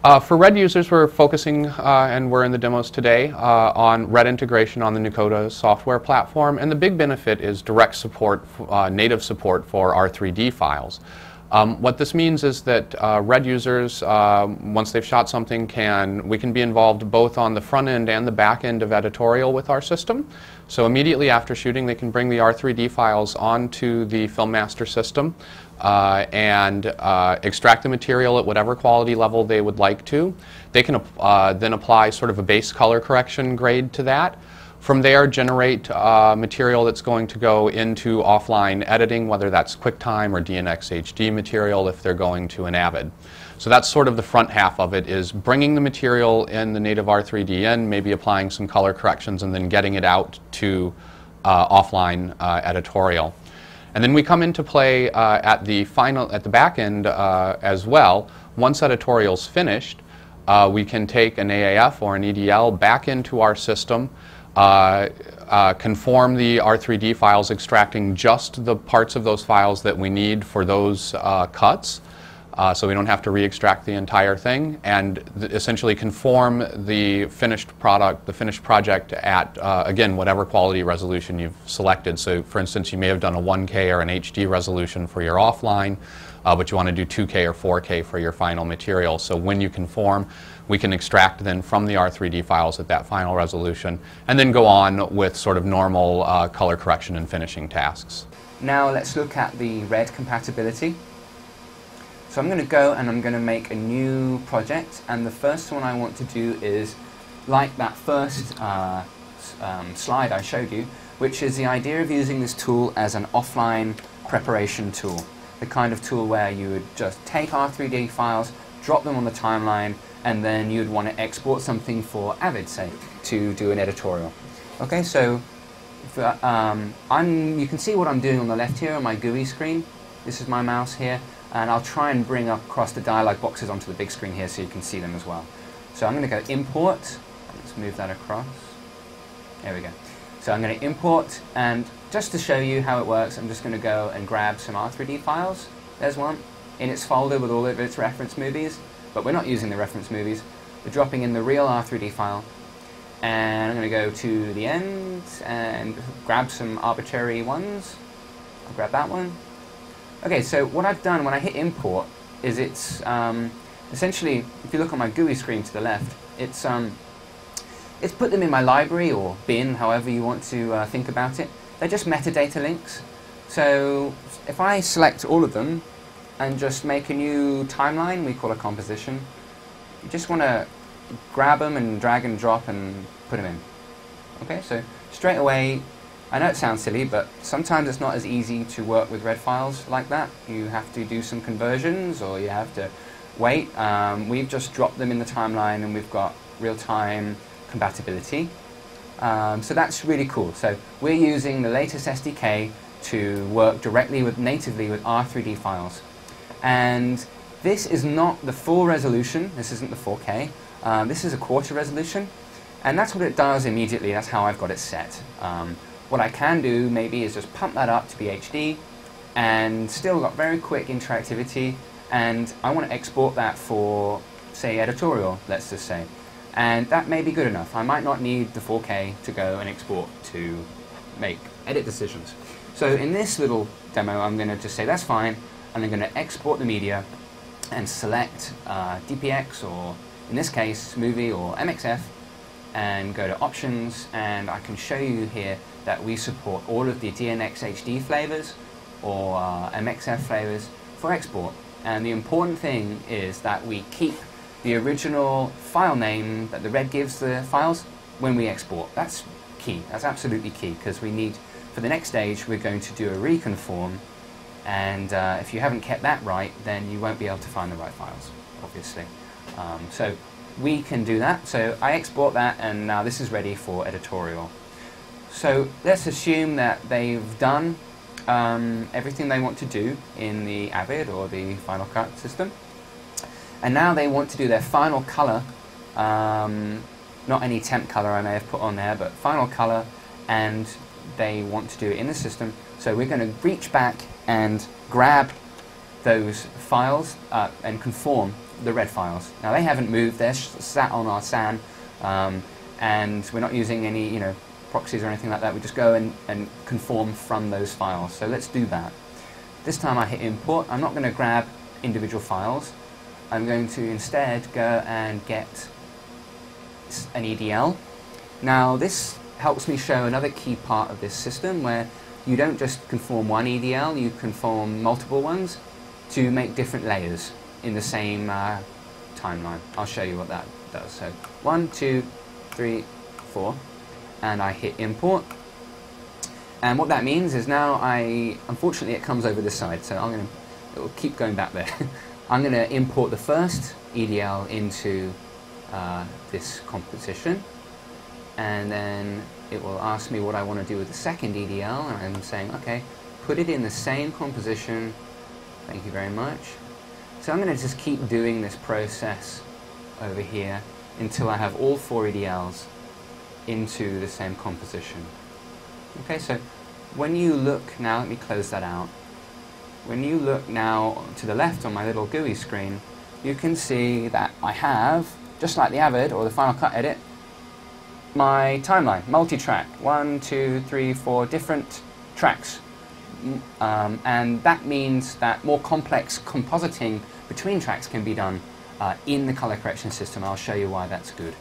For RED users, we're focusing, and we're in the demos today, on RED integration on the Nucoda software platform. And the big benefit is direct support, native support for R3D files. What this means is that RED users, once they've shot something, we can be involved both on the front end and the back end of editorial with our system. So immediately after shooting, they can bring the R3D files onto the Film Master system and extract the material at whatever quality level they would like to. They can then apply sort of a base color correction grade to that. From there, generate material that's going to go into offline editing, whether that's QuickTime or DNX HD material if they're going to an Avid. So that's sort of the front half of it, is bringing the material in the native R3D in, maybe applying some color corrections, and then getting it out to offline editorial. And then we come into play at the back end as well. Once editorial's finished, we can take an AAF or an EDL back into our system, conform the R3D files, extracting just the parts of those files that we need for those cuts, so we don't have to re-extract the entire thing, and essentially conform the finished product, the finished project at, again, whatever quality resolution you've selected. So for instance, you may have done a 1K or an HD resolution for your offline, but you want to do 2K or 4K for your final material. So when you conform, we can extract then from the R3D files at that final resolution, and then go on with sort of normal color correction and finishing tasks. Now let's look at the RED compatibility. So I'm going to go and I'm going to make a new project, and the first one I want to do is like that first slide I showed you, which is the idea of using this tool as an offline preparation tool. The kind of tool where you would just take R3D files, drop them on the timeline, and then you'd want to export something for Avid, say, to do an editorial. Okay, so you can see what I'm doing on the left here on my GUI screen. This is my mouse here, and I'll try and bring across the dialog boxes onto the big screen here so you can see them as well. So I'm going to go import. Let's move that across. There we go. So I'm going to import, and just to show you how it works, I'm just going to go and grab some R3D files. There's one in its folder with all of its reference movies, but we're not using the reference movies. We're dropping in the real R3D file, and I'm going to go to the end and grab some arbitrary ones. I'll grab that one. Okay, so what I've done when I hit import is it's essentially, if you look on my GUI screen to the left, it's put them in my library or bin, however you want to think about it. They're just metadata links. So if I select all of them and just make a new timeline, we call a composition, you just want to grab them and drag and drop and put them in. Okay, so straight away, I know it sounds silly, but sometimes it's not as easy to work with RED files like that. You have to do some conversions, or you have to wait. We've just dropped them in the timeline, and we've got real-time compatibility. So that's really cool. So we're using the latest SDK to work directly natively with R3D files. And this is not the full resolution. This isn't the 4K. This is a quarter resolution. And that's what it does immediately. That's how I've got it set. What I can do maybe is just pump that up to be HD, and still got very quick interactivity, and I want to export that for, say, editorial, let's just say. And that may be good enough. I might not need the 4K to go and export to make edit decisions. So in this little demo, I'm going to just say that's fine, and I'm going to export the media and select DPX, or in this case, movie or MXF, and go to options, and I can show you here that we support all of the DNX HD flavors or MXF flavors for export. And the important thing is that we keep the original file name that the RED gives the files when we export. That's key. That's absolutely key, because we need, for the next stage, we're going to do a reconform, and if you haven't kept that right, then you won't be able to find the right files, obviously. So we can do that. So I export that, and now this is ready for editorial. So let's assume that they've done everything they want to do in the Avid or the Final Cut system. And now they want to do their final color, not any temp color I may have put on there, but final color, and they want to do it in the system. So we're going to reach back and grab those files and conform the red files. Now they haven't moved, they're sat on our SAN, and we're not using any proxies or anything like that. We just go and conform from those files. So let's do that. This time I hit import. I'm not going to grab individual files. I'm going to instead go and get an EDL. Now this helps me show another key part of this system where you don't just conform one EDL, you conform multiple ones to make different layers in the same timeline. I'll show you what that does. So 1, 2, 3, 4, and I hit import. And what that means is now unfortunately it comes over this side, so it will keep going back there. I'm going to import the first EDL into this composition, and then it will ask me what I want to do with the second EDL, and I'm saying, okay, put it in the same composition, thank you very much. So I'm going to just keep doing this process over here until I have all 4 EDLs into the same composition. Okay, so when you look now, let me close that out. When you look now to the left on my little GUI screen, you can see that I have, just like the Avid or the Final Cut edit, my timeline, multi-track, 1, 2, 3, 4 different tracks. And that means that more complex compositing between tracks can be done in the color correction system. I'll show you why that's good.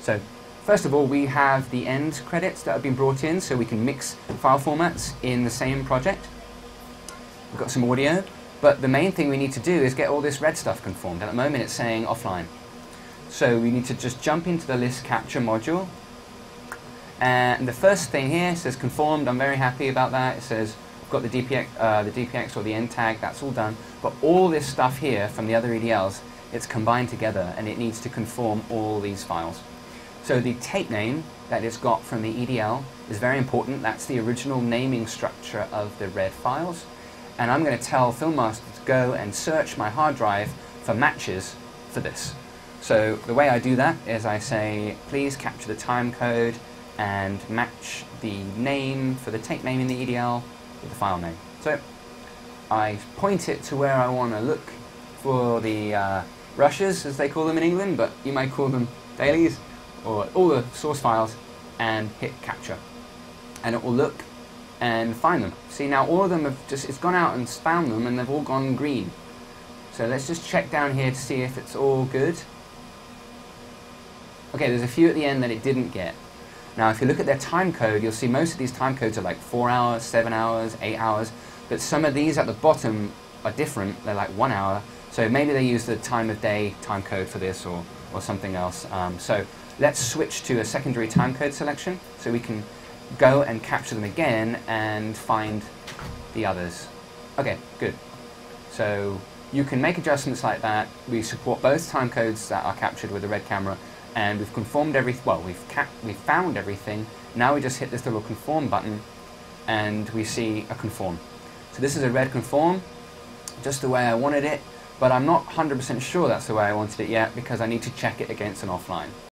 So first of all, we have the end credits that have been brought in, so we can mix file formats in the same project. We've got some audio, but the main thing we need to do is get all this red stuff conformed. At the moment it's saying offline. So we need to just jump into the list capture module. And the first thing here says conformed. I'm very happy about that. It says I've got the DPX or the end tag, that's all done. But all this stuff here from the other EDLs, it's combined together and it needs to conform all these files. So the tape name that it's got from the EDL is very important. That's the original naming structure of the red files. And I'm going to tell Filmmaster to go and search my hard drive for matches for this. So the way I do that is I say, please capture the time code and match the name for the tape name in the EDL with the file name. So I point it to where I want to look for the rushes, as they call them in England, but you might call them dailies, or all the source files, and hit capture. And it will look and find them. See, now all of them have it's gone out and found them and they've all gone green. So let's just check down here to see if it's all good. Okay, there's a few at the end that it didn't get. Now if you look at their time code, you'll see most of these time codes are like 4 hours, 7 hours, 8 hours, but some of these at the bottom are different, they're like 1 hour, so maybe they use the time of day time code for this or something else. So let's switch to a secondary time code selection so we can go and capture them again and find the others. Okay, good. So you can make adjustments like that. We support both time codes that are captured with the red camera, and we've conformed everything. Well, we've found everything. Now we just hit this little conform button and we see a conform. So this is a red conform, just the way I wanted it, but I'm not 100% sure that's the way I wanted it yet because I need to check it against an offline.